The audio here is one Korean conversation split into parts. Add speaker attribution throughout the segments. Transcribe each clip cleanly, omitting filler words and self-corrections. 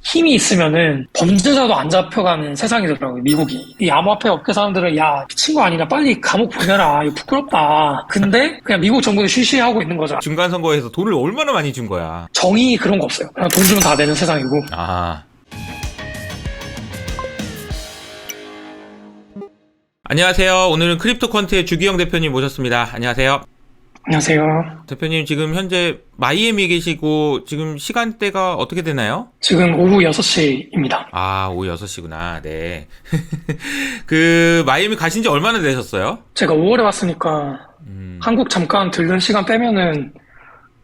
Speaker 1: 힘이 있으면은 범죄자도 안 잡혀가는 세상이더라고요, 미국이. 이 암호화폐 업계 사람들은 야, 미친 거 아니라 빨리 감옥 보내라. 이거 부끄럽다. 근데 그냥 미국 정부는 쉬쉬하고 있는 거죠.
Speaker 2: 중간 선거에서 돈을 얼마나 많이 준 거야?
Speaker 1: 정의 그런 거 없어요. 그냥 돈 주면 다 되는 세상이고.
Speaker 2: 아. 안녕하세요. 오늘은 크립토 퀀트의 주기영 대표님 모셨습니다. 안녕하세요.
Speaker 1: 안녕하세요.
Speaker 2: 대표님 지금 현재 마이애미에 계시고 지금 시간대가 어떻게 되나요?
Speaker 1: 지금 오후 6시입니다.
Speaker 2: 아, 오후 6시구나. 네. 그 마이애미 가신 지 얼마나 되셨어요?
Speaker 1: 제가 5월에 왔으니까 한국 잠깐 들른 시간 빼면은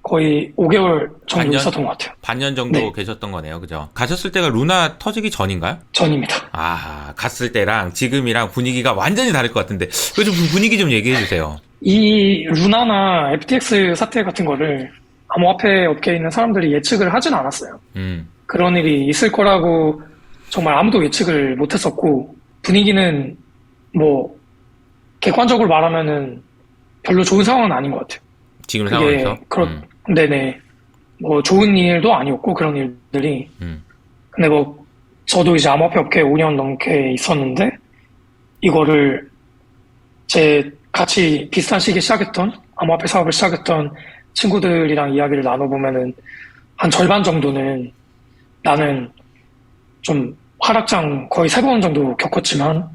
Speaker 1: 거의 5개월 정도
Speaker 2: 반년?
Speaker 1: 있었던 것 같아요.
Speaker 2: 반년 정도
Speaker 1: 네.
Speaker 2: 계셨던 거네요. 그죠? 가셨을 때가 루나 터지기 전인가요?
Speaker 1: 전입니다.
Speaker 2: 아, 갔을 때랑 지금이랑 분위기가 완전히 다를 것 같은데 그 좀 분위기 좀 얘기해 주세요.
Speaker 1: 이 루나나 FTX 사태 같은 거를 암호화폐 업계에 있는 사람들이 예측을 하진 않았어요. 그런 일이 있을 거라고 정말 아무도 예측을 못했었고, 분위기는 뭐 객관적으로 말하면은 별로 좋은 상황은 아닌 것 같아요.
Speaker 2: 지금 상황에서?
Speaker 1: 네네. 뭐 좋은 일도 아니었고 그런 일들이. 근데 뭐 저도 이제 암호화폐 업계에 5년 넘게 있었는데 이거를 제 같이 비슷한 시기에 시작했던 암호화폐 사업을 시작했던 친구들이랑 이야기를 나눠보면은 한 절반 정도는 나는 좀 하락장 거의 3번 정도 겪었지만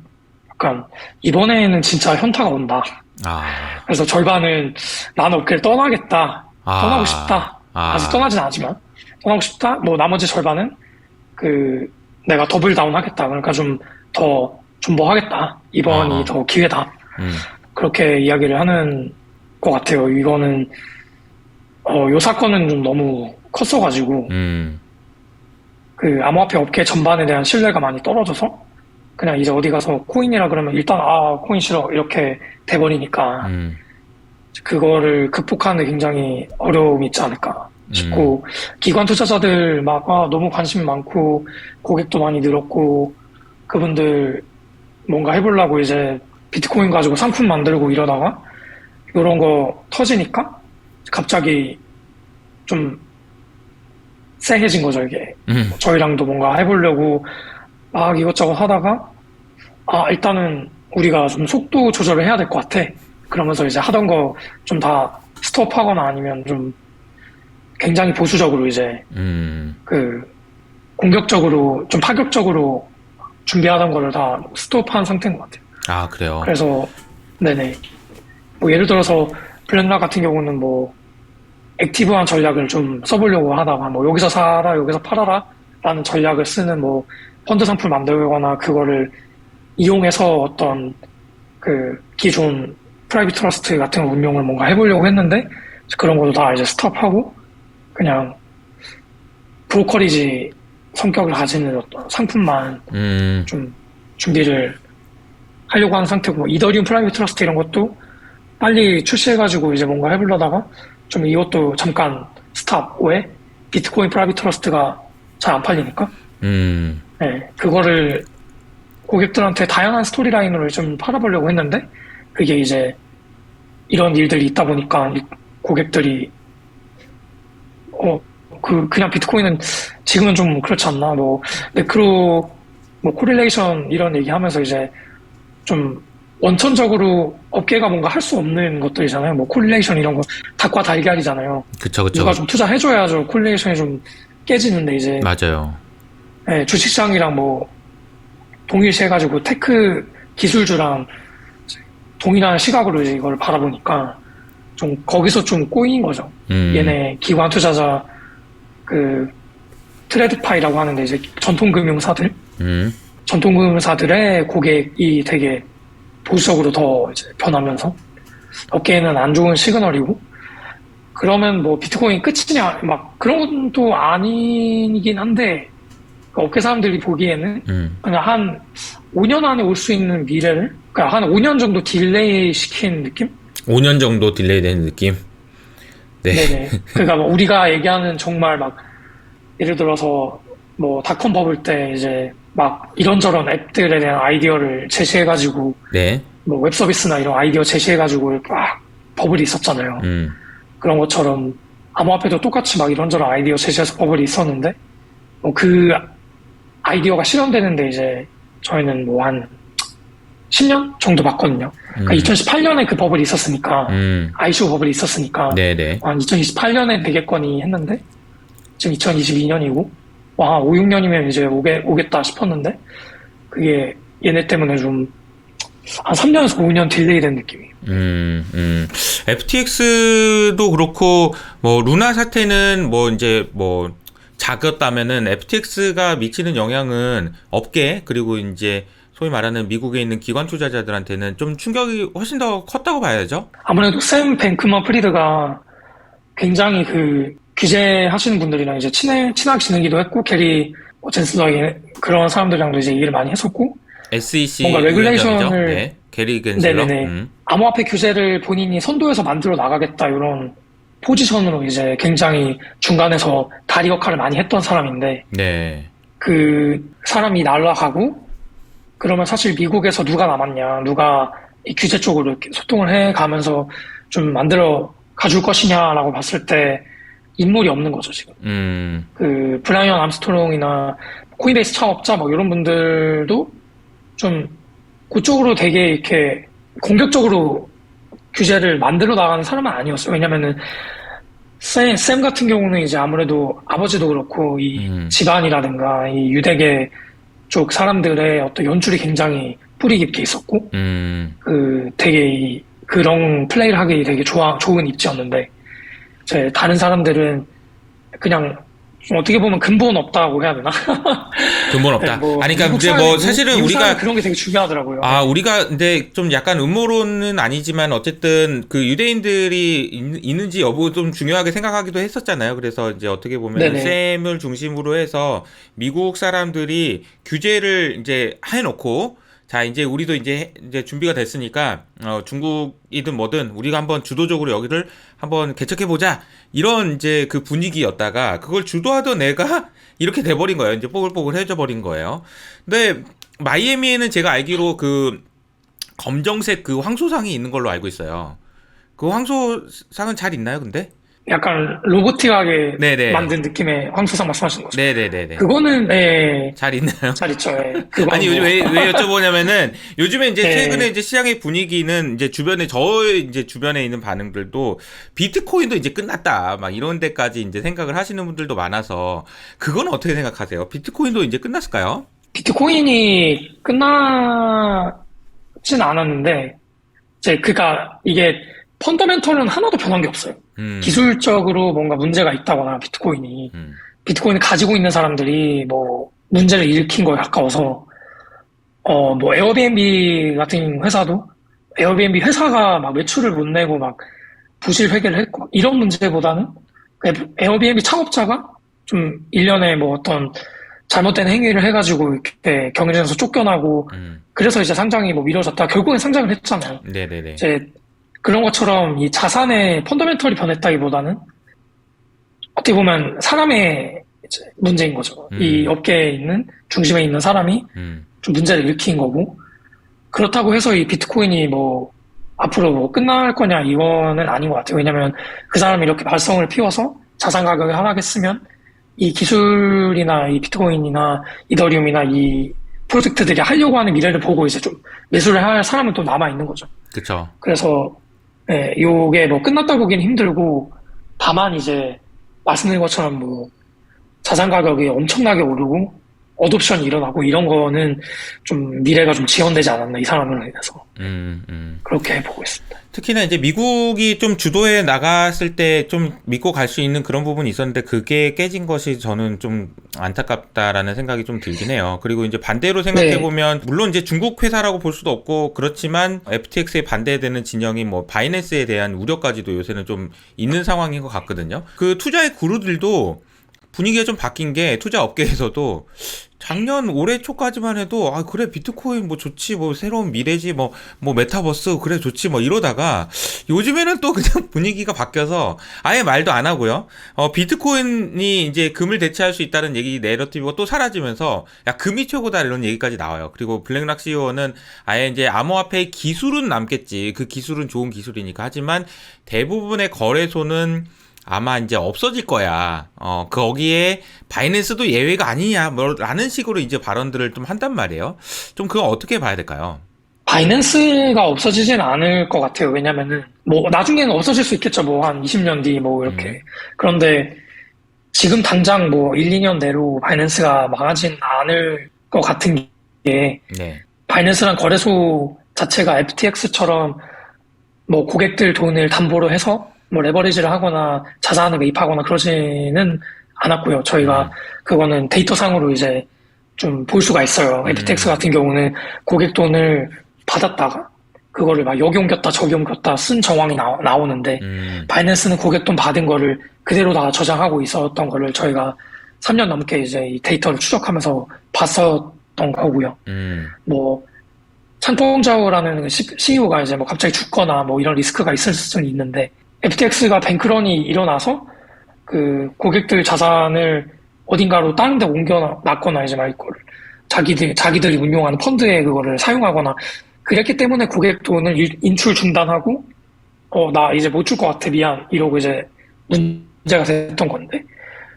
Speaker 1: 약간 이번에는 진짜 현타가 온다.
Speaker 2: 아,
Speaker 1: 그래서 절반은 나는 업계를 떠나겠다.
Speaker 2: 아.
Speaker 1: 떠나고 싶다.
Speaker 2: 아.
Speaker 1: 아직 떠나진 않지만 떠나고 싶다. 뭐 나머지 절반은 내가 더블 다운 하겠다. 그러니까 좀 더 존버하겠다. 이번이 더 기회다. 그렇게 이야기를 하는 것 같아요. 이거는 요 사건은 좀 너무 컸어가지고 그 암호화폐 업계 전반에 대한 신뢰가 많이 떨어져서 그냥 이제 어디 가서 코인이라 그러면 일단 코인 싫어 이렇게 돼버리니까 그거를 극복하는 데 굉장히 어려움이 있지 않을까 싶고 기관 투자자들 막 너무 관심 많고 고객도 많이 늘었고 그분들 뭔가 해보려고 이제 비트코인 가지고 상품 만들고 이러다가 이런 거 터지니까 갑자기 좀 쎄해진 거죠, 이게. 저희랑도 뭔가 해보려고 막 이것저것 하다가 일단은 우리가 좀 속도 조절을 해야 될 것 같아. 그러면서 이제 하던 거 좀 다 스톱하거나 아니면 좀 굉장히 보수적으로 이제 공격적으로 좀 파격적으로 준비하던 거를 다 스톱한 상태인 것 같아요.
Speaker 2: 아, 그래요?
Speaker 1: 그래서 네네. 뭐 예를 들어서 블렌라 같은 경우는 뭐 액티브한 전략을 좀 써보려고 하다가 뭐 여기서 사라 여기서 팔아라 라는 전략을 쓰는 뭐 펀드 상품 만들거나 그거를 이용해서 어떤 그 기존 프라이빗 트러스트 같은 운용을 뭔가 해보려고 했는데 그런 것도 다 이제 스톱하고 그냥 브로커리지 성격을 가지는 어떤 상품만 좀 준비를 하려고 하는 상태고, 이더리움 프라이빗 트러스트 이런 것도 빨리 출시해가지고 이제 뭔가 해보려다가 좀 이것도 잠깐 스탑. 왜? 비트코인 프라이빗 트러스트가 잘 안 팔리니까. 네, 그거를 고객들한테 다양한 스토리라인으로 좀 팔아보려고 했는데, 그게 이제 이런 일들이 있다 보니까 고객들이 그냥 비트코인은 지금은 좀 그렇지 않나, 뭐 매크로 뭐 코릴레이션 이런 얘기하면서 이제 좀 원천적으로 업계가 뭔가 할 수 없는 것들이잖아요. 뭐 콜리레이션 이런 거 닭과 달걀이잖아요.
Speaker 2: 그쵸.
Speaker 1: 누가 좀 투자해줘야죠. 콜리레이션이 좀 깨지는데 이제
Speaker 2: 맞아요.
Speaker 1: 네, 주식시장이랑 뭐 동일시해가지고 테크 기술주랑 동일한 시각으로 이제 이걸 바라보니까 좀 거기서 좀 꼬인 거죠. 얘네 기관 투자자 그 트레드파이라고 하는데 이제 전통금융사들 전통금융사들의 고객이 되게 보수적으로 더 이제 변하면서 업계에는 안 좋은 시그널이고, 그러면 뭐 비트코인 끝이냐 막 그런 것도 아니긴 한데 업계 사람들이 보기에는 그냥 한 5년 안에 올 수 있는 미래를 그러니까 한 5년 정도 딜레이 시킨 느낌?
Speaker 2: 5년 정도 딜레이 되는 느낌? 네.
Speaker 1: 네네. 그러니까 뭐 우리가 얘기하는 정말 막 예를 들어서 뭐 닷컴 버블 때 이제 막 이런저런 앱들에 대한 아이디어를 제시해가지고
Speaker 2: 네.
Speaker 1: 뭐 웹 서비스나 이런 아이디어 제시해가지고 막 버블이 있었잖아요. 그런 것처럼 암호화폐도 똑같이 막 이런저런 아이디어 제시해서 버블이 있었는데 그 아이디어가 실현되는데 이제 저희는 뭐 한 10년 정도 봤거든요. 그러니까 2018년에 그 버블이 있었으니까, ICO 버블이 있었으니까,
Speaker 2: 네네.
Speaker 1: 한 2028년에 되겠거니 했는데, 지금 2022년이고, 와, 5, 6년이면 이제 오겠다 싶었는데, 그게 얘네 때문에 좀, 한 3년에서 5년 딜레이 된 느낌이에요.
Speaker 2: FTX도 그렇고, 뭐, 루나 사태는 뭐, 이제 뭐, 작았다면은 FTX가 미치는 영향은 업계, 그리고 이제 소위 말하는 미국에 있는 기관 투자자들한테는 좀 충격이 훨씬 더 컸다고 봐야죠.
Speaker 1: 아무래도 샘 뱅크먼 프리드가 굉장히 그 규제하시는 분들이랑 이제 친하게 지내기도 했고, 게리 젠슬러 그런 사람들이랑도 이제 얘기를 많이 했었고,
Speaker 2: SEC
Speaker 1: 뭔가 레귤레이션을,
Speaker 2: 네, 게리 겐슬러.
Speaker 1: 네네네. 암호화폐 규제를 본인이 선도해서 만들어 나가겠다, 이런 포지션으로 이제 굉장히 중간에서 다리 역할을 많이 했던 사람인데,
Speaker 2: 네.
Speaker 1: 그 사람이 날아가고, 그러면 사실 미국에서 누가 남았냐, 누가 이 규제 쪽으로 이렇게 소통을 해 가면서 좀 만들어 가줄 것이냐라고 봤을 때 인물이 없는 거죠, 지금. 그 브라이언 암스트롱이나 코인베이스 창업자 뭐 이런 분들도 좀 그쪽으로 되게 이렇게 공격적으로 규제를 만들어 나가는 사람은 아니었어요. 왜냐면은 샘 같은 경우는 이제 아무래도 아버지도 그렇고 이 집안이라든가 이 유대계 쪽 사람들의 어떤 연출이 굉장히 뿌리 깊게 있었고, 그 되게 그런 플레이를 하기 되게 좋은 입지였는데, 이제 다른 사람들은 그냥 좀 어떻게 보면 근본 없다고 해야 되나?
Speaker 2: 근본 없다.
Speaker 1: 네, 뭐
Speaker 2: 아니, 그러니까
Speaker 1: 미국
Speaker 2: 이제
Speaker 1: 사회,
Speaker 2: 뭐 사실은
Speaker 1: 미국
Speaker 2: 우리가
Speaker 1: 사회 그런 게 되게 중요하더라고요.
Speaker 2: 우리가 근데 좀 약간 음모론은 아니지만 어쨌든 그 유대인들이 있는지 여부 좀 중요하게 생각하기도 했었잖아요. 그래서 이제 어떻게 보면
Speaker 1: 네네.
Speaker 2: 샘을 중심으로 해서 미국 사람들이 규제를 이제 해놓고 자, 이제 우리도 이제 준비가 됐으니까, 중국이든 뭐든 우리가 한번 주도적으로 여기를 한번 개척해보자. 이런 이제 그 분위기였다가, 그걸 주도하던 애가 이렇게 돼버린 거예요. 이제 뽀글뽀글해져 버린 거예요. 근데, 마이애미에는 제가 알기로 그 검정색 그 황소상이 있는 걸로 알고 있어요. 그 황소상은 잘 있나요, 근데?
Speaker 1: 약간 로보틱하게
Speaker 2: 네네.
Speaker 1: 만든 느낌의 황소상 말씀하시는 거죠.
Speaker 2: 네네네네.
Speaker 1: 그거는 네,
Speaker 2: 잘 있나요?
Speaker 1: 잘 있죠. 네. 그건
Speaker 2: 아니, 요즘
Speaker 1: 뭐.
Speaker 2: 왜 여쭤보냐면은, 요즘에 이제
Speaker 1: 네.
Speaker 2: 최근에 이제 시장의 분위기는 이제 저의 이제 주변에 있는 반응들도 비트코인도 이제 끝났다. 막 이런 데까지 이제 생각을 하시는 분들도 많아서, 그건 어떻게 생각하세요? 비트코인도 이제 끝났을까요?
Speaker 1: 비트코인이 끝나진 않았는데, 그니까 이게 펀더멘털은 하나도 변한 게 없어요. 기술적으로 뭔가 문제가 있다거나 비트코인을 가지고 있는 사람들이 뭐 문제를 일으킨 거에 가까워서 뭐 에어비앤비 같은 회사도 에어비앤비 회사가 막 매출을 못 내고 막 부실 회계를 했고 이런 문제보다는 에어비앤비 창업자가 좀 일련의 뭐 어떤 잘못된 행위를 해가지고 이렇게 경영에서 쫓겨나고 그래서 이제 상장이 뭐 미뤄졌다 결국엔 상장을 했잖아요.
Speaker 2: 네네네.
Speaker 1: 이제 그런 것처럼 이 자산의 펀더멘털이 변했다기보다는 어떻게 보면 사람의 이제 문제인 거죠. 이 업계에 있는 중심에 있는 사람이 좀 문제를 일으킨 거고 그렇다고 해서 이 비트코인이 뭐 앞으로 뭐 끝날 거냐 이거는 아닌 것 같아요. 왜냐하면 그 사람이 이렇게 발성을 피워서 자산 가격이 하락했으면 이 기술이나 이 비트코인이나 이더리움이나 이 프로젝트들이 하려고 하는 미래를 보고 이제 좀 매수를 할 사람은 또 남아 있는 거죠.
Speaker 2: 그쵸.
Speaker 1: 그래서 예, 요게 뭐 끝났다 보기는 힘들고 다만 이제 말씀드린 것처럼 뭐 자산 가격이 엄청나게 오르고 어둠션이 일어나고 이런 거는 좀 미래가 좀 지연되지 않았나 이 사람으로 인해서 그렇게 보고 있습니다.
Speaker 2: 특히나 이제 미국이 좀 주도해 나갔을 때 좀 믿고 갈 수 있는 그런 부분이 있었는데 그게 깨진 것이 저는 좀 안타깝다라는 생각이 좀 들긴 해요. 그리고 이제 반대로 생각해 보면 물론 이제 중국 회사라고 볼 수도 없고 그렇지만 FTX에 반대되는 진영이 뭐 바이낸스에 대한 우려까지도 요새는 좀 있는 상황인 것 같거든요. 그 투자의 구루들도 분위기가 좀 바뀐 게 투자 업계에서도 작년 올해 초까지만 해도 그래 비트코인 뭐 좋지 뭐 새로운 미래지 뭐 메타버스 그래 좋지 뭐 이러다가 요즘에는 또 그냥 분위기가 바뀌어서 아예 말도 안 하고요. 비트코인이 이제 금을 대체할 수 있다는 얘기 내러티브가 또 사라지면서 야 금이 최고다 이런 얘기까지 나와요. 그리고 블랙락 CEO는 아예 이제 암호화폐의 기술은 남겠지. 그 기술은 좋은 기술이니까 하지만 대부분의 거래소는 아마 이제 없어질 거야. 거기에 바이낸스도 예외가 아니냐, 뭐, 라는 식으로 이제 발언들을 좀 한단 말이에요. 좀 그건 어떻게 봐야 될까요?
Speaker 1: 바이낸스가 없어지진 않을 것 같아요. 왜냐면은, 뭐, 나중에는 없어질 수 있겠죠. 뭐, 한 20년 뒤, 뭐, 이렇게. 그런데, 지금 당장 뭐, 1, 2년 내로 바이낸스가 망하진 않을 것 같은 게,
Speaker 2: 네.
Speaker 1: 바이낸스란 거래소 자체가 FTX처럼 뭐 고객들 돈을 담보로 해서 뭐 레버리지를 하거나 자산을 매입하거나 그러지는 않았고요. 저희가 그거는 데이터상으로 이제 좀 볼 수가 있어요. FTX 같은 경우는 고객 돈을 받았다가 그거를 막 여기 옮겼다 저기 옮겼다 쓴 정황이 나오는데 바이낸스는 고객 돈 받은 거를 그대로 다 저장하고 있었던 거를 저희가 3년 넘게 이제 이 데이터를 추적하면서 봤었던 거고요. 뭐 찬통자오라는 CEO가 이제 뭐 갑자기 죽거나 뭐 이런 리스크가 있을 수는 있는데 FTX가 뱅크런이 일어나서 그 고객들 자산을 어딘가로 다른 데 옮겨놨거나 이제 막 이거를 자기들이 운용하는 펀드에 그거를 사용하거나 그랬기 때문에 고객 돈을 인출 중단하고 나 이제 못 줄 것 같아 미안 이러고 이제 문제가 됐던 건데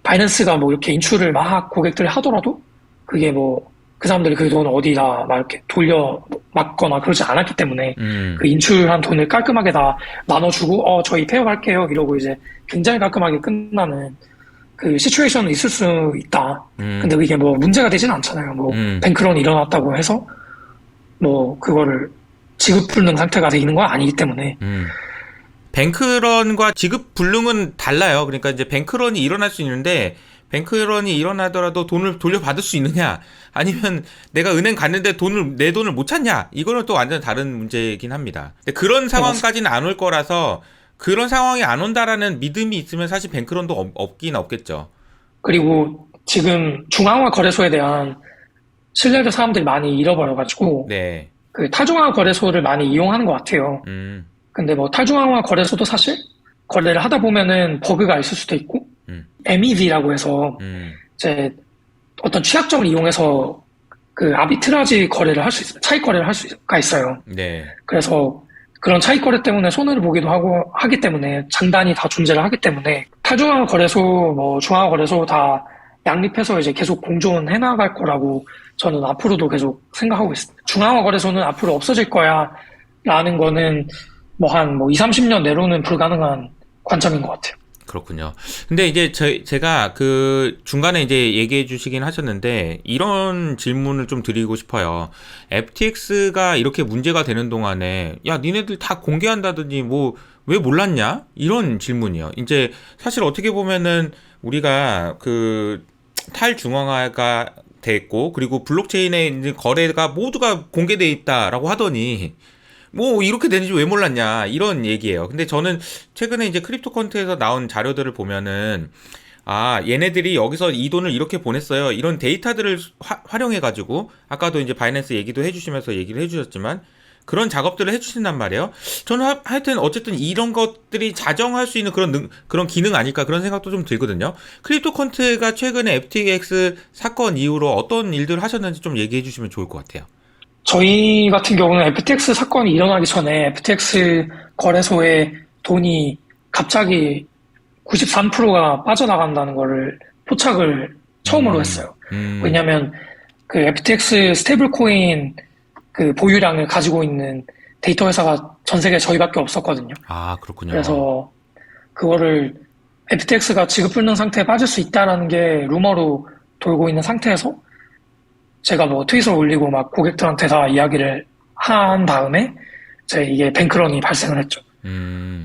Speaker 1: 바이낸스가 뭐 이렇게 인출을 막 고객들이 하더라도 그게 뭐 그 사람들이 그 돈을 어디다 막 이렇게 돌려 맞거나 그러지 않았기 때문에 그 인출한 돈을 깔끔하게 다 나눠주고 저희 폐업할게요 이러고 이제 굉장히 깔끔하게 끝나는 그 시츄에이션은 있을 수 있다. 근데 이게 뭐 문제가 되진 않잖아요. 뭐 뱅크런이 일어났다고 해서 뭐 그거를 지급 불능 상태가 돼 있는 건 아니기 때문에
Speaker 2: 뱅크런과 지급 불능은 달라요. 그러니까 이제 뱅크런이 일어날 수 있는데 뱅크런이 일어나더라도 돈을 돌려받을 수 있느냐 아니면 내가 은행 갔는데 내 돈을 못 찾냐 이거는 또 완전 다른 문제이긴 합니다. 근데 그런 상황까지는 안 올 거라서 그런 상황이 안 온다라는 믿음이 있으면 사실 뱅크런도 없긴 없겠죠.
Speaker 1: 그리고 지금 중앙화 거래소에 대한 신뢰를 사람들이 많이 잃어버려가지고
Speaker 2: 네.
Speaker 1: 그 탈중앙화 거래소를 많이 이용하는 것 같아요. 근데 뭐 탈중앙화 거래소도 사실 거래를 하다 보면은 버그가 있을 수도 있고 MEV라고 해서 이제 어떤 취약점을 이용해서 그 아비트라지 거래를 할 수 있어요. 차익 거래를 할 수가 있어요.
Speaker 2: 네.
Speaker 1: 그래서 그런 차익 거래 때문에 손해를 보기도 하기 때문에 장단이 다 존재를 하기 때문에 탈중앙화 거래소, 뭐 중앙화 거래소 다 양립해서 이제 계속 공존해 나갈 거라고 저는 앞으로도 계속 생각하고 있습니다. 중앙화 거래소는 앞으로 없어질 거야 라는 거는 뭐 한 2, 30년 내로는 불가능한 관점인 것 같아요.
Speaker 2: 그렇군요. 근데 이제 제가 그 중간에 이제 얘기해 주시긴 하셨는데 이런 질문을 좀 드리고 싶어요. FTX가 이렇게 문제가 되는 동안에 야, 니네들 다 공개한다더니 뭐 왜 몰랐냐? 이런 질문이요. 이제 사실 어떻게 보면은 우리가 그 탈중앙화가 됐고 그리고 블록체인에 있는 거래가 모두가 공개돼 있다라고 하더니 뭐 이렇게 되는지 왜 몰랐냐 이런 얘기예요. 근데 저는 최근에 이제 크립토컨트에서 나온 자료들을 보면은 얘네들이 여기서 이 돈을 이렇게 보냈어요. 이런 데이터들을 활용해가지고 아까도 이제 바이낸스 얘기도 해주시면서 얘기를 해주셨지만 그런 작업들을 해주신단 말이에요. 저는 하여튼 어쨌든 이런 것들이 자정할 수 있는 그런 기능 아닐까 그런 생각도 좀 들거든요. 크립토컨트가 최근에 FTX 사건 이후로 어떤 일들을 하셨는지 좀 얘기해 주시면 좋을 것 같아요.
Speaker 1: 저희 같은 경우는 FTX 사건이 일어나기 전에 FTX 거래소에 돈이 갑자기 93%가 빠져나간다는 거를 포착을 처음으로 했어요. 왜냐면 그 FTX 스테이블 코인 그 보유량을 가지고 있는 데이터 회사가 전 세계에 저희밖에 없었거든요.
Speaker 2: 아, 그렇군요.
Speaker 1: 그래서 그거를 FTX가 지급 불능 상태에 빠질 수 있다라는 게 루머로 돌고 있는 상태에서 제가 뭐 트윗을 올리고 막 고객들한테 다 이야기를 한 다음에 이게 뱅크런이 발생을 했죠.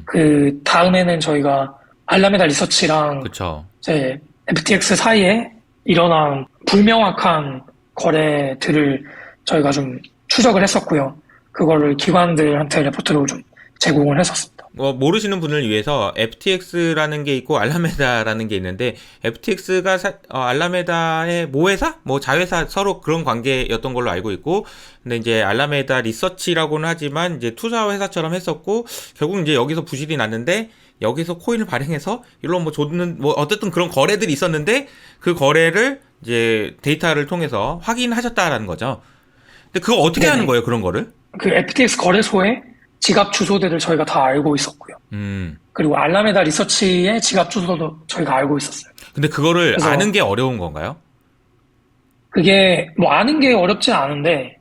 Speaker 1: 그 다음에는 저희가 알라메다 리서치랑
Speaker 2: 그쵸.
Speaker 1: 이제 FTX 사이에 일어난 불명확한 거래들을 저희가 좀 추적을 했었고요. 그거를 기관들한테 레포트로 좀 제공을 했었습니다.
Speaker 2: 모르시는 분을 위해서 FTX라는 게 있고 알라메다라는 게 있는데 FTX가 알라메다의 모회사? 뭐 자회사 서로 그런 관계였던 걸로 알고 있고 근데 이제 알라메다 리서치라고는 하지만 이제 투자 회사처럼 했었고 결국 이제 여기서 부실이 났는데 여기서 코인을 발행해서 일로 뭐 줬는 뭐 어쨌든 그런 거래들이 있었는데 그 거래를 이제 데이터를 통해서 확인하셨다라는 거죠. 근데 그거 어떻게
Speaker 1: 네네.
Speaker 2: 하는 거예요, 그런 거를?
Speaker 1: 그 FTX 거래소에 지갑 주소들을 저희가 다 알고 있었고요. 그리고 알라메다 리서치의 지갑 주소도 저희가 알고 있었어요.
Speaker 2: 근데 그거를
Speaker 1: 그래서
Speaker 2: 아는 게 어려운 건가요?
Speaker 1: 그게 뭐 아는 게 어렵진 않은데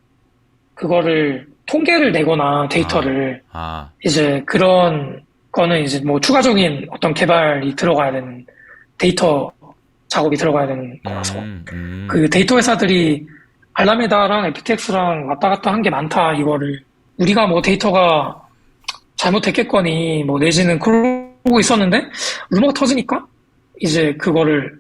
Speaker 1: 그거를 통계를 내거나 데이터를
Speaker 2: 아,
Speaker 1: 이제 그런 거는 이제 뭐 추가적인 어떤 개발이 들어가야 되는 데이터 작업이 들어가야 되는 거라서 그 데이터 회사들이 알라메다랑 FTX랑 왔다 갔다 한 게 많다 이거를 우리가 뭐 데이터가 잘못됐겠거니 뭐 내지는 그러고 있었는데 루머가 터지니까 이제 그거를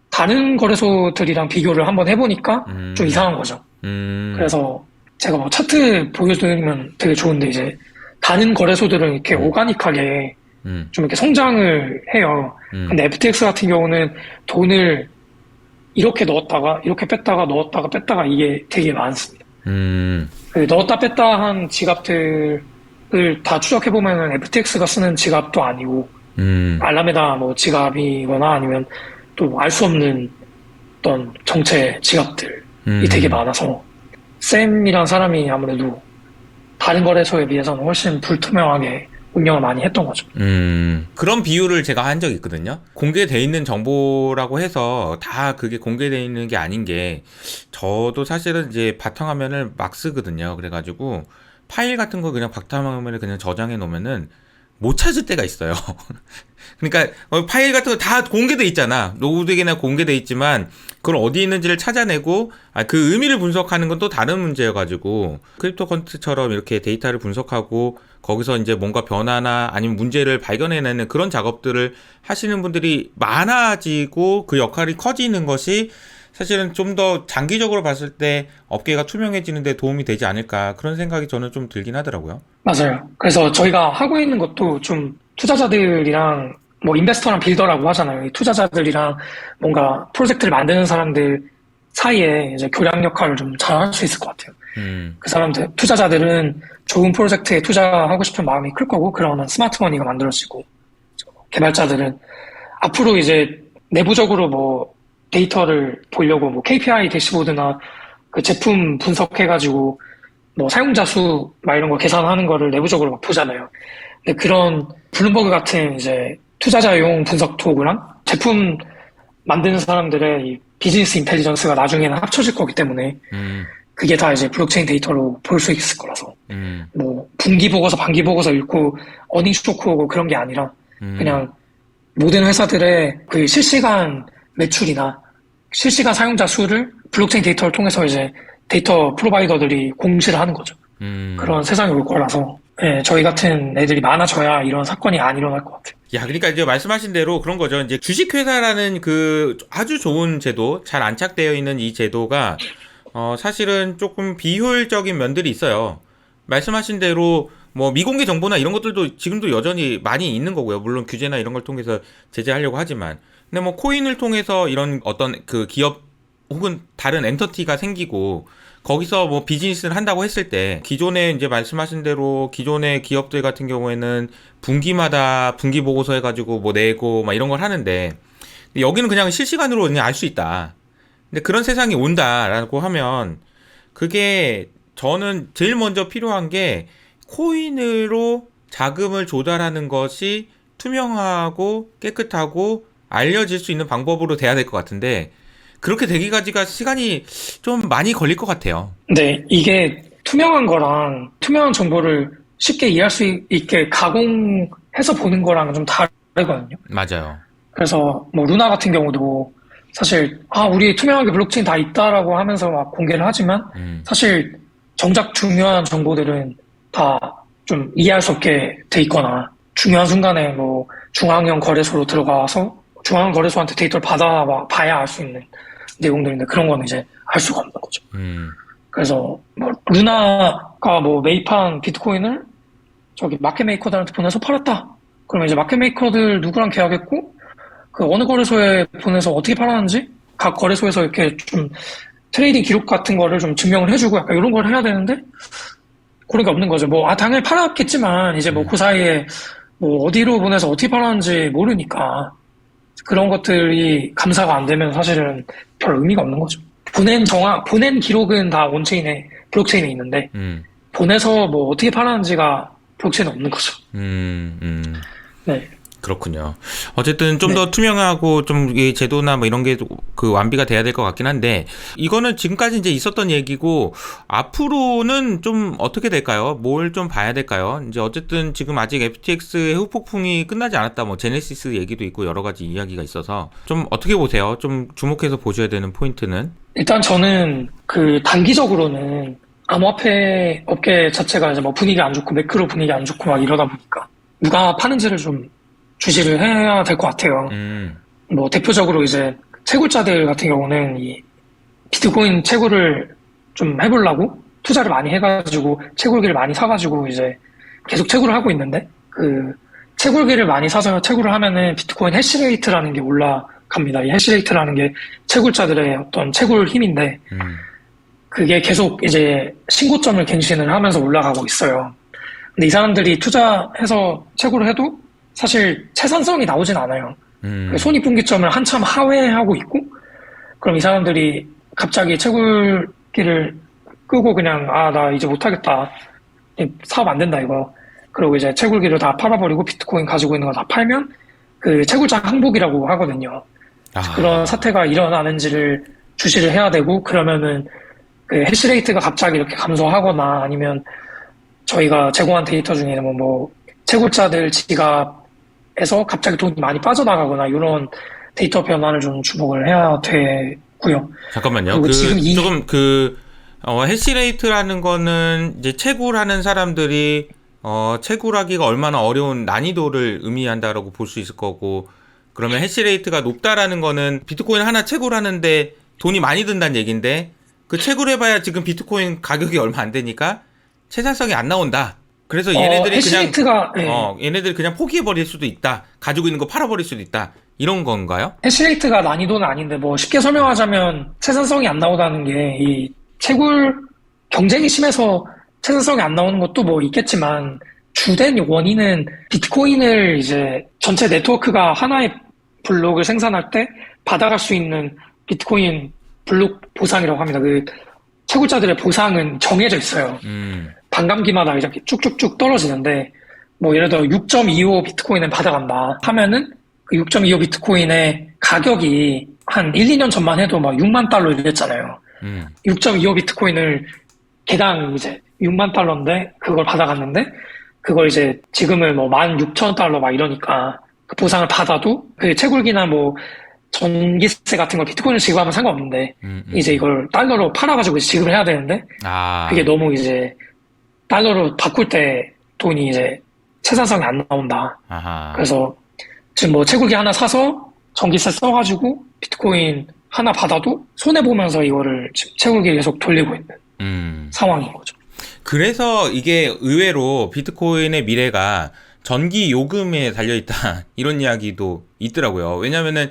Speaker 1: 다른 거래소들이랑 비교를 한번 해보니까 좀 이상한 거죠. 그래서 제가 뭐 차트 보여드리면 되게 좋은데 이제 다른 거래소들은 이렇게 오가닉하게 좀 이렇게 성장을 해요. 근데 FTX 같은 경우는 돈을 이렇게 넣었다가 이렇게 뺐다가 넣었다가 뺐다가 이게 되게 많습니다. 그 넣었다 뺐다 한 지갑들을 다 추적해보면은 FTX가 쓰는 지갑도 아니고 알라메다 뭐 지갑이거나 아니면 또 알 수 없는 어떤 정체 지갑들이 되게 많아서 샘이란 사람이 아무래도 다른 거래소에 비해서는 훨씬 불투명하게 운영을 많이 했던 거죠.
Speaker 2: 그런 비유를 제가 한 적이 있거든요. 공개돼 있는 정보라고 해서 다 그게 공개돼 있는 게 아닌 게 저도 사실은 이제 바탕화면을 막 쓰거든요. 그래가지고 파일 같은 거 그냥 바탕화면에 그냥 저장해 놓으면은 못 찾을 때가 있어요. 그러니까 파일 같은 거 다 공개돼 있잖아. 누구에게나 공개돼 있지만 그걸 어디 있는지를 찾아내고 그 의미를 분석하는 건 또 다른 문제여가지고 크립토컨트처럼 이렇게 데이터를 분석하고 거기서 이제 뭔가 변화나 아니면 문제를 발견해내는 그런 작업들을 하시는 분들이 많아지고 그 역할이 커지는 것이 사실은 좀 더 장기적으로 봤을 때 업계가 투명해지는 데 도움이 되지 않을까 그런 생각이 저는 좀 들긴 하더라고요.
Speaker 1: 맞아요. 그래서 저희가 하고 있는 것도 좀 투자자들이랑 뭐 인베스터랑 빌더라고 하잖아요. 이 투자자들이랑 뭔가 프로젝트를 만드는 사람들 사이에 이제 교량 역할을 좀 잘할 수 있을 것 같아요. 그 사람들, 투자자들은 좋은 프로젝트에 투자하고 싶은 마음이 클 거고, 그러면 스마트 머니가 만들어지고, 개발자들은 앞으로 이제 내부적으로 뭐 데이터를 보려고 뭐 KPI 대시보드나 그 제품 분석해가지고 뭐 사용자 수 막 이런 거 계산하는 거를 내부적으로 막 보잖아요. 근데 그런 블룸버그 같은 이제 투자자용 분석 도구랑 제품 만드는 사람들의 이 비즈니스 인텔리전스가 나중에는 합쳐질 거기 때문에 그게 다 이제 블록체인 데이터로 볼 수 있을 거라서 뭐 분기 보고서 반기 보고서 읽고 어닝 쇼크 오고 그런 게 아니라 그냥 모든 회사들의 그 실시간 매출이나 실시간 사용자 수를 블록체인 데이터를 통해서 이제 데이터 프로바이더들이 공시를 하는 거죠. 그런 세상이 올 거라서 예, 저희 같은 애들이 많아져야 이런 사건이 안 일어날 것 같아요.
Speaker 2: 야, 그러니까 이제 말씀하신 대로 그런 거죠. 이제 주식회사라는 그 아주 좋은 제도, 잘 안착되어 있는 이 제도가 사실은 조금 비효율적인 면들이 있어요. 말씀하신 대로 뭐 미공개 정보나 이런 것들도 지금도 여전히 많이 있는 거고요. 물론 규제나 이런 걸 통해서 제재하려고 하지만. 근데 뭐 코인을 통해서 이런 어떤 그 기업 혹은 다른 엔터티가 생기고 거기서 뭐 비즈니스를 한다고 했을 때 기존에 이제 말씀하신 대로 기존의 기업들 같은 경우에는 분기마다 분기 보고서 해가지고 뭐 내고 막 이런 걸 하는데 여기는 그냥 실시간으로 그냥 알 수 있다. 근데 그런 세상이 온다라고 하면 그게 저는 제일 먼저 필요한 게 코인으로 자금을 조달하는 것이 투명하고 깨끗하고 알려질 수 있는 방법으로 돼야 될 것 같은데 그렇게 되기까지가 시간이 좀 많이 걸릴 것 같아요.
Speaker 1: 네, 이게 투명한 거랑 투명한 정보를 쉽게 이해할 수 있게 가공해서 보는 거랑 좀 다르거든요.
Speaker 2: 맞아요.
Speaker 1: 그래서 뭐 루나 같은 경우도 사실 우리 투명하게 블록체인 다 있다라고 하면서 막 공개를 하지만 사실 정작 중요한 정보들은 다 좀 이해할 수 없게 돼 있거나 중요한 순간에 뭐 중앙형 거래소로 들어가서 중앙 거래소한테 데이터를 봐야 알 수 있는 내용들인데 그런 거는 이제 알 수가 없는 거죠. 그래서 뭐 루나가 뭐 매입한 비트코인을 저기 마켓 메이커들한테 보내서 팔았다. 그러면 이제 마켓 메이커들 누구랑 계약했고 그 어느 거래소에 보내서 어떻게 팔았는지 각 거래소에서 이렇게 좀 트레이딩 기록 같은 거를 좀 증명을 해주고 약간 이런 걸 해야 되는데 그런 게 없는 거죠. 뭐 당연히 팔았겠지만 이제 뭐 그 사이에 뭐 어디로 보내서 어떻게 팔았는지 모르니까 그런 것들이 감사가 안 되면 사실은 별 의미가 없는 거죠. 보낸 기록은 다 온체인에, 블록체인에 있는데, 보내서 뭐 어떻게 팔았는지가 블록체인에 없는 거죠. 네.
Speaker 2: 그렇군요. 어쨌든 좀
Speaker 1: 네.
Speaker 2: 더 투명하고 좀 이 제도나 뭐 이런 게 그 완비가 돼야 될 것 같긴 한데, 이거는 지금까지 이제 있었던 얘기고 앞으로는 좀 어떻게 될까요? 뭘 좀 봐야 될까요? 이제 어쨌든 지금 아직 FTX의 후폭풍이 끝나지 않았다. 뭐 제네시스 얘기도 있고 여러 가지 이야기가 있어서 좀 어떻게 보세요? 좀 주목해서 보셔야 되는 포인트는?
Speaker 1: 일단 저는 그 단기적으로는 암호화폐 업계 자체가 이제 뭐 분위기 안 좋고 매크로 분위기 안 좋고 막 이러다 보니까 누가 파는지를 좀 주시를 해야 될 것 같아요. 뭐 대표적으로 이제 채굴자들 같은 경우는 이 비트코인 채굴을 좀 해보려고 투자를 많이 해가지고 채굴기를 많이 사가지고 이제 계속 채굴을 하고 있는데 그 채굴기를 많이 사서 채굴을 하면은 비트코인 해시레이트라는 게 올라갑니다. 이 해시레이트라는 게 채굴자들의 어떤 채굴 힘인데 그게 계속 이제 신고점을 갱신을 하면서 올라가고 있어요. 근데 이 사람들이 투자해서 채굴을 해도 사실 채산성이 나오진 않아요. 손익분기점을 한참 하회하고 있고, 그럼 이 사람들이 갑자기 채굴기를 끄고 그냥, 아, 나 이제 못하겠다. 사업 안 된다, 이거. 그리고 이제 채굴기를 다 팔아버리고 비트코인 가지고 있는 거 다 팔면, 그 채굴장 항복이라고 하거든요. 그런 사태가 일어나는지를 주시를 해야 되고, 그러면은 그 해시레이트가 갑자기 이렇게 감소하거나 아니면 저희가 제공한 데이터 중에는 뭐 채굴자들 지갑에서 갑자기 돈이 많이 빠져나가거나 이런 데이터 변화를 좀 주목을 해야 되고요.
Speaker 2: 잠깐만요. 조금 해시레이트라는 거는 이제 채굴하는 사람들이 채굴하기가 얼마나 어려운 난이도를 의미한다라고 볼 수 있을 거고, 그러면 해시레이트가 높다라는 거는 비트코인 하나 채굴하는데 돈이 많이 든다는 얘기인데, 그 채굴해봐야 지금 비트코인 가격이 얼마 안 되니까 채산성이 안 나온다. 그래서 얘네들이
Speaker 1: 해시레이트가,
Speaker 2: 얘네들이 그냥 포기해버릴 수도 있다. 가지고 있는 거 팔아버릴 수도 있다. 이런 건가요?
Speaker 1: 해시레이트가 난이도는 아닌데 뭐 쉽게 설명하자면 채산성이 안 나오다는 게 이 채굴 경쟁이 심해서 채산성이 안 나오는 것도 뭐 있겠지만 주된 원인은 비트코인을 이제 전체 네트워크가 하나의 블록을 생산할 때 받아갈 수 있는 비트코인 블록 보상이라고 합니다. 그 채굴자들의 보상은 정해져 있어요. 반감기마다 이렇게 쭉쭉쭉 떨어지는데, 뭐 예를 들어 6.25 비트코인을 받아간다 하면은 그 6.25 비트코인의 가격이 한 1, 2년 전만 해도 막 6만 달러 이랬잖아요. 6.25 비트코인을 개당 이제 6만 달러인데 그걸 받아갔는데 그걸 이제 지금은 뭐 16,000달러 막 이러니까 그 보상을 받아도 그 채굴기나 뭐 전기세 같은 걸 비트코인을 지급하면 상관없는데 이제 이걸 달러로 팔아가지고 지급을 해야 되는데 그게 너무 이제 달러로 바꿀 때 돈이 이제 채산성이 안 나온다. 그래서 지금 뭐 채굴기 하나 사서 전기세 써가지고 비트코인 하나 받아도 손해보면서 이거를 지금 채굴기 계속 돌리고 있는 상황인 거죠.
Speaker 2: 그래서 이게 의외로 비트코인의 미래가 전기 요금에 달려있다. 이런 이야기도 있더라고요. 왜냐면은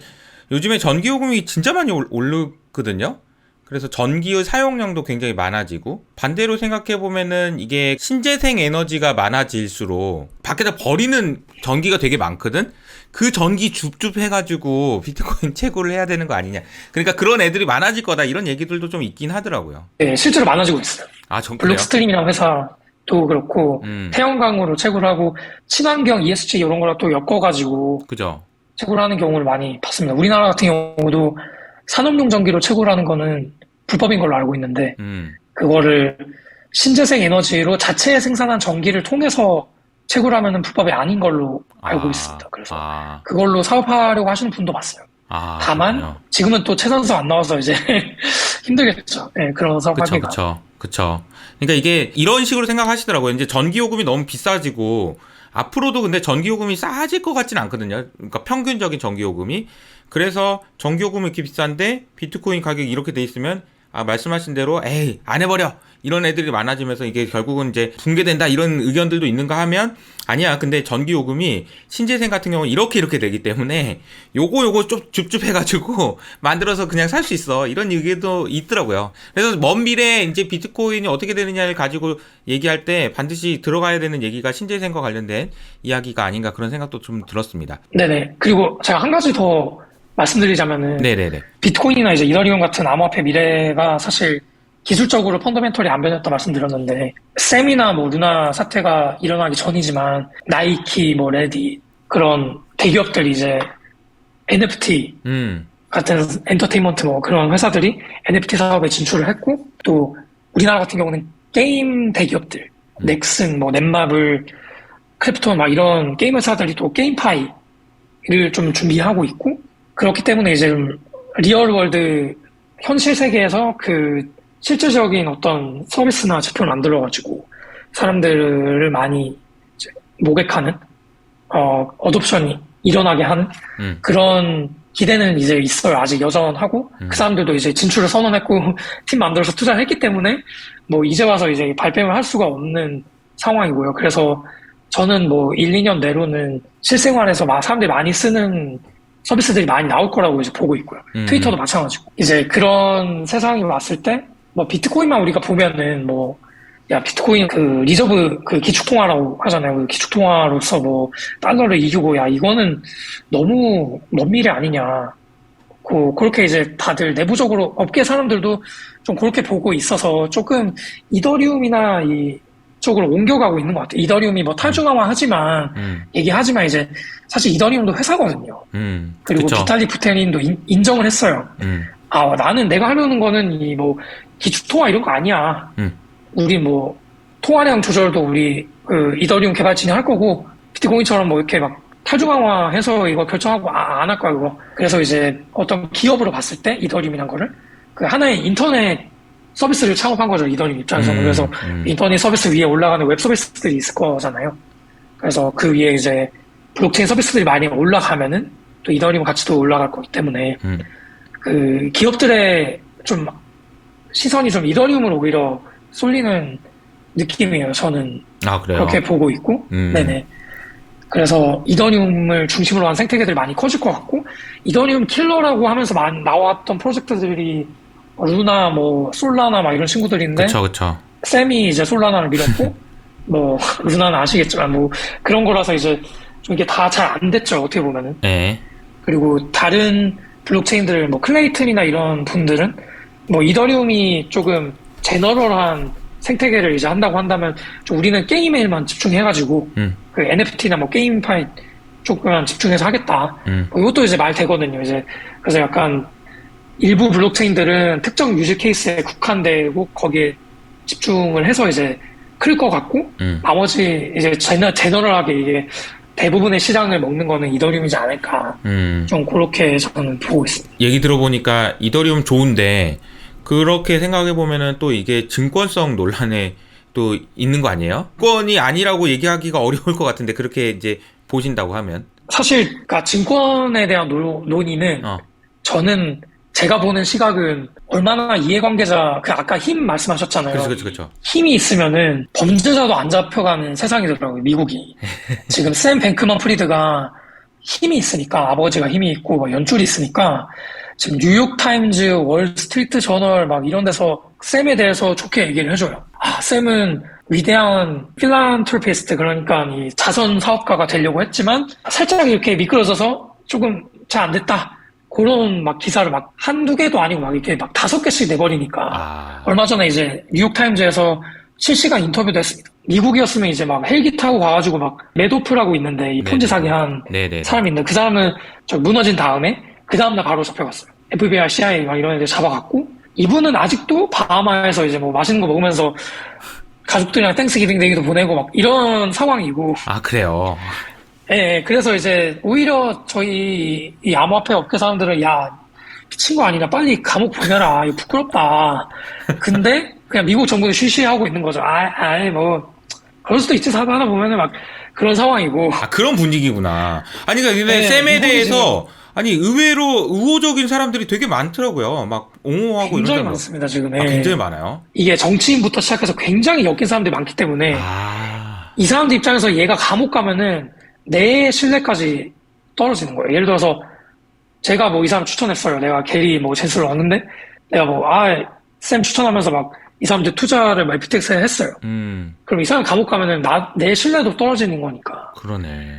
Speaker 2: 요즘에 전기 요금이 진짜 많이 오르거든요. 그래서 전기의 사용량도 굉장히 많아지고, 반대로 생각해보면은 이게 신재생 에너지가 많아질수록 밖에다 버리는 전기가 되게 많거든? 그 전기 줍줍 해가지고 비트코인 채굴을 해야 되는 거 아니냐. 그러니까 그런 애들이 많아질 거다. 이런 얘기들도 좀 있긴 하더라고요.
Speaker 1: 네, 실제로 많아지고 있어요.
Speaker 2: 그래요?
Speaker 1: 블록스트림이라는 회사도 그렇고, 태양광으로 채굴하고, 친환경 ESG 이런 거랑 또 엮어가지고,
Speaker 2: 그죠?
Speaker 1: 채굴하는 경우를 많이 봤습니다. 우리나라 같은 경우도 산업용 전기로 채굴하는 거는 불법인 걸로 알고 있는데 그거를 신재생 에너지로 자체 생산한 전기를 통해서 채굴하면은 불법이 아닌 걸로 알고 있습니다. 그래서 그걸로 사업하려고 하시는 분도 봤어요. 다만
Speaker 2: 그렇군요.
Speaker 1: 지금은 또 채산성 안 나와서 이제 힘들겠죠. 네, 그런 사업하기가.
Speaker 2: 그쵸. 그러니까 이게 이런 식으로 생각하시더라고요. 이제 전기요금이 너무 비싸지고 앞으로도 근데 전기요금이 싸질 것 같지는 않거든요. 그러니까 평균적인 전기요금이. 그래서 전기요금이 이렇게 비싼데 비트코인 가격이 이렇게 돼 있으면 말씀하신 대로 에이 안 해버려 이런 애들이 많아지면서 이게 결국은 이제 붕괴된다 이런 의견들도 있는가 하면 아니야. 근데 전기요금이 신재생 같은 경우는 이렇게 되기 때문에 요거 좀 줍줍해가지고 만들어서 그냥 살 수 있어 이런 얘기도 있더라고요. 그래서 먼 미래에 이제 비트코인이 어떻게 되느냐를 가지고 얘기할 때 반드시 들어가야 되는 얘기가 신재생과 관련된 이야기가 아닌가 그런 생각도 좀 들었습니다.
Speaker 1: 네네. 그리고 제가 한 가지 더 말씀드리자면은
Speaker 2: 네네네.
Speaker 1: 비트코인이나 이제 이더리움 같은 암호화폐 미래가 사실 기술적으로 펀더멘털이 안 변했다 말씀드렸는데 셈이나 뭐 루나 사태가 일어나기 전이지만 나이키, 뭐 레딧 그런 대기업들이 이제 NFT 같은 엔터테인먼트 뭐 그런 회사들이 NFT 사업에 진출을 했고, 또 우리나라 같은 경우는 게임 대기업들, 넥슨, 뭐 넷마블, 크래프톤 막 이런 게임 회사들이 또 게임파이를 좀 준비하고 있고, 그렇기 때문에 이제 좀 리얼월드 현실 세계에서 그 실질적인 어떤 서비스나 제품을 만들어가지고 사람들을 많이 이제 모객하는 어돔션이 일어나게 하는 그런 기대는 이제 있어요. 아직 여전하고 그 사람들도 이제 진출을 선언했고 팀 만들어서 투자를 했기 때문에 뭐 이제 와서 이제 발뺌을 할 수가 없는 상황이고요. 그래서 저는 뭐 1, 2년 내로는 실생활에서 사람들이 많이 쓰는 서비스들이 많이 나올 거라고 이제 보고 있고요. 트위터도 마찬가지고. 이제 그런 세상이 왔을 때, 뭐 비트코인만 우리가 보면은 뭐, 야, 비트코인 그 리저브 그 기축통화라고 하잖아요. 그 기축통화로서 뭐, 달러를 이기고, 야, 이거는 너무 먼 미래 아니냐. 그렇게 이제 다들 내부적으로 업계 사람들도 좀 그렇게 보고 있어서 조금 이더리움이나 쪽으로 옮겨가고 있는 것 같아요. 이더리움이 뭐 탈중앙화 하지만, 얘기하지만 이제 사실 이더리움도 회사거든요. 그리고
Speaker 2: 그쵸.
Speaker 1: 비탈리 부테린도 인정을 했어요. 아, 나는 내가 하려는 거는 이 뭐 기축통화 이런 거 아니야. 우리 뭐 통화량 조절도 우리 그 이더리움 개발진이 할 거고, 비트코인처럼 뭐 이렇게 막 탈중앙화 해서 이거 결정하고 안 할 거야, 그거. 그래서 이제 어떤 기업으로 봤을 때 이더리움이란 거를 그 하나의 인터넷 서비스를 창업한 거죠, 이더리움 입장에서는. 그래서 인터넷 서비스 위에 올라가는 웹 서비스들이 있을 거잖아요. 그래서 그 위에 이제 블록체인 서비스들이 많이 올라가면은 또 이더리움 가치도 올라갈 거기 때문에 그 기업들의 좀 시선이 좀 이더리움으로 오히려 쏠리는 느낌이에요. 저는
Speaker 2: 아, 그래요?
Speaker 1: 그렇게 보고 있고, 네네. 그래서 이더리움을 중심으로 한 생태계들이 많이 커질 것 같고, 이더리움 킬러라고 하면서 나왔던 프로젝트들이 루나, 뭐, 솔라나, 막 이런 친구들인데,
Speaker 2: 그쵸.
Speaker 1: 쌤이 이제 솔라나를 밀었고, 뭐, 루나는 아시겠지만, 뭐, 그런 거라서 이제, 좀 이게 다 잘 안 됐죠, 어떻게 보면은.
Speaker 2: 네.
Speaker 1: 그리고 다른 블록체인들, 뭐, 클레이튼이나 이런 분들은, 뭐, 이더리움이 조금 제너럴한 생태계를 이제 한다고 한다면, 좀 우리는 게임에만 집중해가지고, 그 NFT나 뭐, 게임파이 쪽만 집중해서 하겠다. 뭐 이것도 이제 말 되거든요, 이제. 그래서 약간, 일부 블록체인들은 특정 유즈 케이스에 국한되고 거기에 집중을 해서 이제 클 것 같고 나머지 이제 제너럴하게 이게 대부분의 시장을 먹는 거는 이더리움이지 않을까 좀 그렇게 저는 보고 있습니다.
Speaker 2: 얘기 들어보니까 이더리움 좋은데 그렇게 생각해 보면은 또 이게 증권성 논란에 또 있는 거 아니에요? 증권이 아니라고 얘기하기가 어려울 것 같은데 그렇게 이제 보신다고 하면
Speaker 1: 사실 그러니까 증권에 대한 논의는 저는 제가 보는 시각은 얼마나 이해관계자, 그 아까 힘 말씀하셨잖아요.
Speaker 2: 그렇죠.
Speaker 1: 힘이 있으면은 범죄자도 안 잡혀가는 세상이더라고요, 미국이. 지금 샘 뱅크먼 프리드가 힘이 있으니까, 아버지가 힘이 있고, 막 연줄이 있으니까, 지금 뉴욕타임즈, 월스트리트 저널 막 이런 데서 샘에 대해서 좋게 얘기를 해줘요. 아, 샘은 위대한 필란트로피스트, 그러니까 이 자선 사업가가 되려고 했지만, 살짝 이렇게 미끄러져서 조금 잘 안 됐다. 그런 막 기사를 막 한두 개도 아니고 막 이렇게 막 5개씩 내버리니까. 얼마 전에 이제 뉴욕타임즈에서 실시간 인터뷰도 했습니다. 미국이었으면 이제 막 헬기 타고 가가지고 막 매도프라고 있는데 이 폰지 사기 한 사람이 있는데 그 사람은 저 무너진 다음에 그 다음날 바로 잡혀갔어요. FBI, CIA 막 이런 애들 잡아갔고 이분은 아직도 바하마에서 이제 뭐 맛있는 거 먹으면서 가족들이랑 땡스기빙 데이도 보내고 막 이런 상황이고.
Speaker 2: 아, 그래요?
Speaker 1: 예, 그래서 이제 오히려 저희 이 암호화폐 업계 사람들은 야 미친 거 아니냐 빨리 감옥 보내라 이거 부끄럽다. 근데 그냥 미국 정부는 쉬쉬하고 있는 거죠. 뭐 그럴 수도 있지 사고 하나 보면은 막 그런 상황이고.
Speaker 2: 아, 그런 분위기구나. 아니 그러니까 근데 샘에 대해서 아니 의외로 우호적인 사람들이 되게 많더라고요. 막 옹호하고
Speaker 1: 굉장히
Speaker 2: 이런
Speaker 1: 많습니다 지금.
Speaker 2: 굉장히 많아요.
Speaker 1: 이게 정치인부터 시작해서 굉장히 엮인 사람들이 많기 때문에 이 사람들 입장에서 얘가 감옥 가면은 내 신뢰까지 떨어지는 거예요. 예를 들어서 제가 뭐 이 사람 추천했어요. 내가 게리 뭐 제스를 얻는데 내가 뭐 쌤 추천하면서 막 이 사람들 투자를 막 FTX에 했어요. 그럼 이 사람 감옥 가면은 내 신뢰도 떨어지는 거니까.
Speaker 2: 그러네.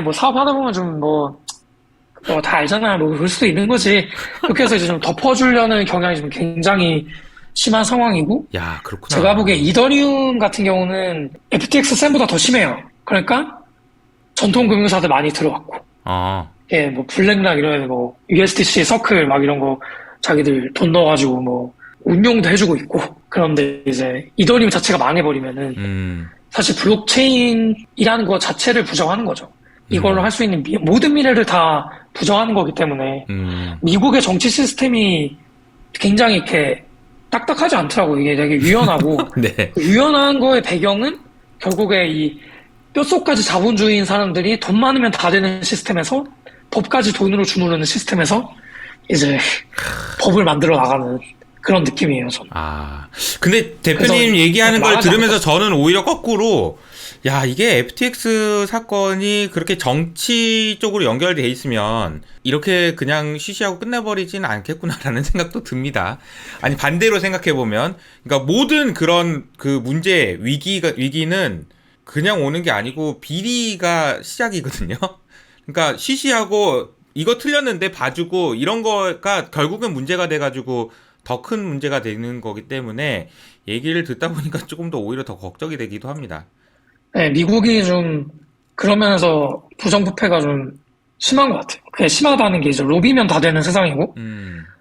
Speaker 1: 뭐 사업하다 보면 좀 다 알잖아. 뭐 그럴 수도 있는 거지. 그렇게 해서 이제 좀 덮어주려는 경향이 좀 굉장히 심한 상황이고.
Speaker 2: 야, 그렇구나.
Speaker 1: 제가 보기에 이더리움 같은 경우는 FTX 쌤보다 더 심해요. 그러니까 전통 금융사들 많이 들어왔고 예, 뭐 블랙락 이런 뭐 USDC 서클 막 이런 거 자기들 돈 넣어가지고 뭐 운용도 해주고 있고. 그런데 이제 이더리움 자체가 망해버리면은 사실 블록체인이라는 거 자체를 부정하는 거죠. 이걸로 할 수 있는 모든 미래를 다 부정하는 거기 때문에 미국의 정치 시스템이 굉장히 이렇게 딱딱하지 않더라고. 이게 되게 유연하고
Speaker 2: 네.
Speaker 1: 그 유연한 거의 배경은 결국에 이 뼛속까지 자본주의인 사람들이 돈 많으면 다 되는 시스템에서 법까지 돈으로 주무르는 시스템에서 이제 법을 만들어 나가는 그런 느낌이에요, 저는.
Speaker 2: 근데 대표님 얘기하는 걸 들으면서 저는 오히려 거꾸로, 야, 이게 FTX 사건이 그렇게 정치 쪽으로 연결돼 있으면 이렇게 그냥 쉬쉬하고 끝내버리진 않겠구나라는 생각도 듭니다. 아니, 반대로 생각해보면, 그러니까 모든 그런 그 문제, 위기는 그냥 오는 게 아니고 비리가 시작이거든요. 그러니까 쉬쉬하고 이거 틀렸는데 봐주고 이런 거가 결국은 문제가 돼가지고 더 큰 문제가 되는 거기 때문에 얘기를 듣다 보니까 조금 더 오히려 더 걱정이 되기도 합니다.
Speaker 1: 네, 미국이 좀 그런 면에서 부정부패가 좀 심한 것 같아요. 그게 심하다는 게 이제 로비면 다 되는 세상이고,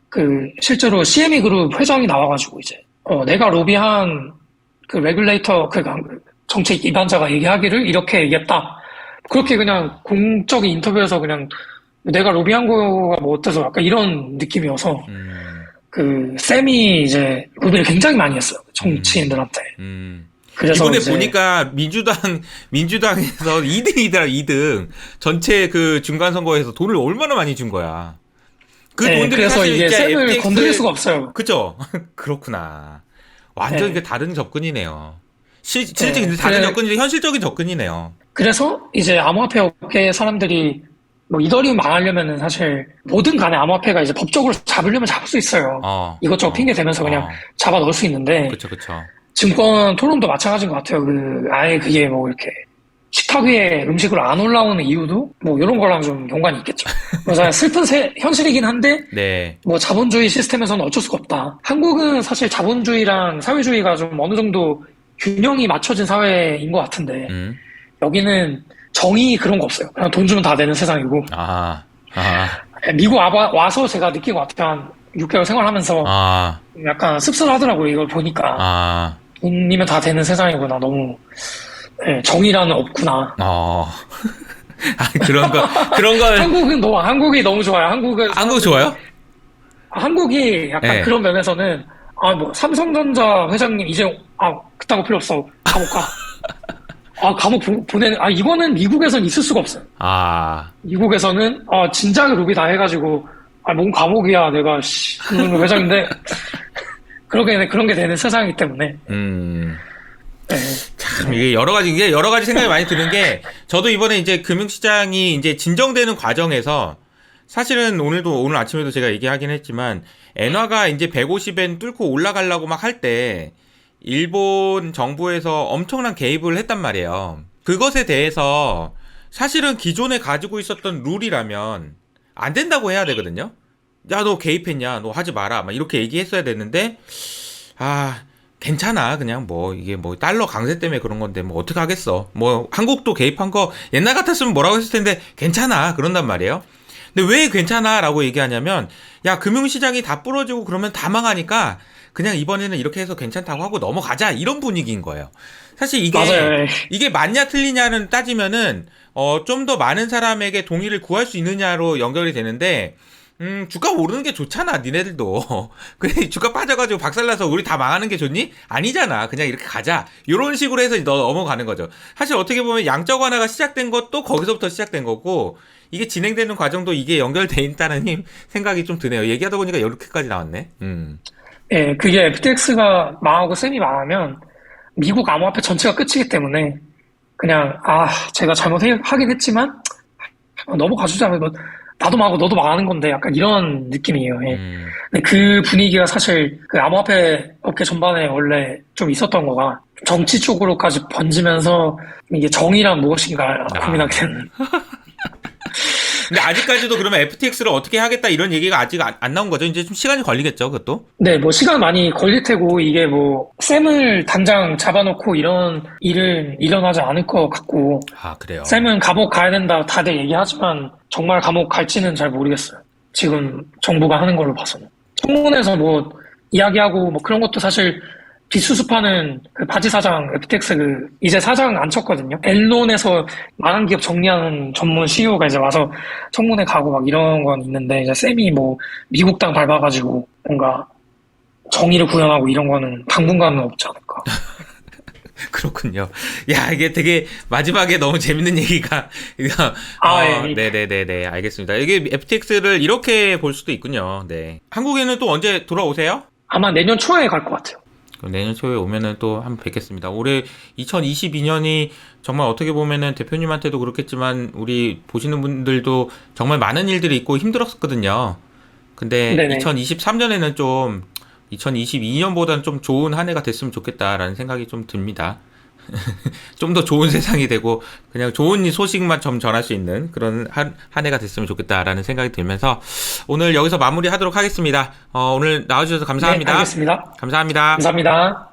Speaker 1: 그 실제로 CME 그룹 회장이 나와가지고 이제 내가 로비한 그 레귤레이터 그 정책 입안자가 얘기하기를 이렇게 얘기했다. 그렇게 그냥 공적인 인터뷰에서 그냥 내가 로비한 거가 뭐 어때서 약간 이런 느낌이어서 그 쌤이 이제 로비를 굉장히 많이 했어요. 정치인들한테. 그래서
Speaker 2: 이번에
Speaker 1: 이제
Speaker 2: 보니까 민주당에서 2등이더라, 2등. 전체 그 중간 선거에서 돈을 얼마나 많이 준 거야. 그
Speaker 1: 네,
Speaker 2: 돈들이
Speaker 1: 그래서
Speaker 2: 사실
Speaker 1: 이게
Speaker 2: 진짜
Speaker 1: 쌤을
Speaker 2: FTX
Speaker 1: 건드릴 수가 없어요.
Speaker 2: 그죠? 그렇구나. 완전
Speaker 1: 네.
Speaker 2: 이게 다른 접근이네요. 실제
Speaker 1: 네,
Speaker 2: 근데 다른 접근이 현실적인 접근이네요.
Speaker 1: 그래서 이제 암호화폐 업계 사람들이 뭐 이더리움 망하려면은 사실 뭐든 간에 암호화폐가 이제 법적으로 잡으려면 잡을 수 있어요. 이것저것 핑계 대면서 그냥 잡아 넣을 수 있는데
Speaker 2: 그쵸.
Speaker 1: 증권 토론도 마찬가지인 것 같아요. 아예 그게 뭐 이렇게 식탁 위에 음식으로 안 올라오는 이유도 뭐 이런 거랑 좀 연관이 있겠죠. 그래서 슬픈 현실이긴 한데
Speaker 2: 네.
Speaker 1: 뭐 자본주의 시스템에서는 어쩔 수가 없다. 한국은 사실 자본주의랑 사회주의가 좀 어느 정도 균형이 맞춰진 사회인 것 같은데 여기는 정의 그런 거 없어요. 그냥 돈 주면 다 되는 세상이고. 미국 와서 제가 느낀 것 같아요. 한 6개월 생활하면서 약간 씁쓸하더라고요. 이걸 보니까. 돈이면 다 되는 세상이구나. 너무 정의라는 없구나.
Speaker 2: 그런 걸.
Speaker 1: 한국이 너무 좋아요.
Speaker 2: 한국 좋아요?
Speaker 1: 한국이 약간
Speaker 2: 네.
Speaker 1: 그런 면에서는 뭐 삼성전자 회장님 이제 그딴 거 필요 없어. 감옥 가. 감옥 보내는 이거는 미국에선 있을 수가 없어요. 미국에서는 진작에 로비 다 해가지고 뭔 감옥이야. 내가 회장인데 그런 게 되는 세상이기 때문에. 네.
Speaker 2: 참, 이게 여러 가지 생각이 많이 드는 게, 저도 이번에 이제 금융시장이 이제 진정되는 과정에서, 사실은 오늘 아침에도 제가 얘기하긴 했지만, 엔화가 이제 150엔 뚫고 올라가려고 막 할 때, 일본 정부에서 엄청난 개입을 했단 말이에요. 그것에 대해서, 사실은 기존에 가지고 있었던 룰이라면, 안 된다고 해야 되거든요? 야, 너 개입했냐? 너 하지 마라. 막 이렇게 얘기했어야 됐는데, 괜찮아. 그냥 이게 달러 강세 때문에 그런 건데, 어떻게 하겠어. 한국도 개입한 거 옛날 같았으면 뭐라고 했을 텐데, 괜찮아. 그런단 말이에요. 근데 왜 괜찮아? 라고 얘기하냐면, 야, 금융시장이 다 부러지고 그러면 다 망하니까, 그냥 이번에는 이렇게 해서 괜찮다고 하고 넘어가자. 이런 분위기인 거예요. 사실 이게 맞냐 틀리냐는 따지면은, 좀 더 많은 사람에게 동의를 구할 수 있느냐로 연결이 되는데, 주가 오르는 게 좋잖아, 니네들도. 그래, 주가 빠져가지고 박살나서 우리 다 망하는 게 좋니? 아니잖아. 그냥 이렇게 가자. 이런 식으로 해서 넘어가는 거죠. 사실 어떻게 보면 양적 완화가 시작된 것도 거기서부터 시작된 거고, 이게 진행되는 과정도 이게 연결돼 있다는 생각이 좀 드네요. 얘기하다 보니까 이렇게까지 나왔네.
Speaker 1: 예, 그게 FTX가 망하고 쌤이 망하면 미국 암호화폐 전체가 끝이기 때문에 그냥 제가 잘못하긴 했지만 넘어가주자. 나도 망하고 너도 망하는 건데 약간 이런 느낌이에요. 예. 근데 그 분위기가 사실 그 암호화폐 업계 전반에 원래 좀 있었던 거가 정치 쪽으로까지 번지면서 이게 정의란 무엇인가 고민하게 되는.
Speaker 2: 근데 아직까지도 그러면 FTX를 어떻게 하겠다 이런 얘기가 아직 안 나온 거죠? 이제 좀 시간이 걸리겠죠, 그것도?
Speaker 1: 네, 뭐 시간 많이 걸릴 테고 이게 뭐 샘을 당장 잡아놓고 이런 일은 일어나지 않을 것 같고
Speaker 2: 아, 그래요.
Speaker 1: 샘은 감옥 가야 된다 다들 얘기하지만 정말 감옥 갈지는 잘 모르겠어요. 지금 정부가 하는 걸로 봐서는. 청문회에서 뭐 이야기하고 뭐 그런 것도 사실 뒷수습하는 그 바지 사장, FTX 이제 사장 안 쳤거든요. 엔론에서 망한 기업 정리하는 전문 CEO가 이제 와서 청문회 가고 막 이런 건 있는데, 이제 쌤이 뭐 미국 땅 밟아가지고 뭔가 정의를 구현하고 이런 거는 당분간은 없지 않을까.
Speaker 2: 그렇군요. 야, 이게 되게 마지막에 너무 재밌는 얘기가.
Speaker 1: 예.
Speaker 2: 네네네네. 알겠습니다. 이게 FTX를 이렇게 볼 수도 있군요. 네. 한국에는 또 언제 돌아오세요?
Speaker 1: 아마 내년 초에 갈 것 같아요.
Speaker 2: 그럼 내년 초에 오면은 또 한번 뵙겠습니다. 올해 2022년이 정말 어떻게 보면은 대표님한테도 그렇겠지만 우리 보시는 분들도 정말 많은 일들이 있고 힘들었었거든요. 근데
Speaker 1: 네네.
Speaker 2: 2023년에는 좀 2022년보다는 좀 좋은 한 해가 됐으면 좋겠다라는 생각이 좀 듭니다. 좀 더 좋은 세상이 되고 그냥 좋은 소식만 좀 전할 수 있는 그런 한 해가 됐으면 좋겠다라는 생각이 들면서 오늘 여기서 마무리하도록 하겠습니다. 오늘 나와주셔서 감사합니다.
Speaker 1: 네, 알겠습니다.
Speaker 2: 감사합니다.
Speaker 1: 감사합니다.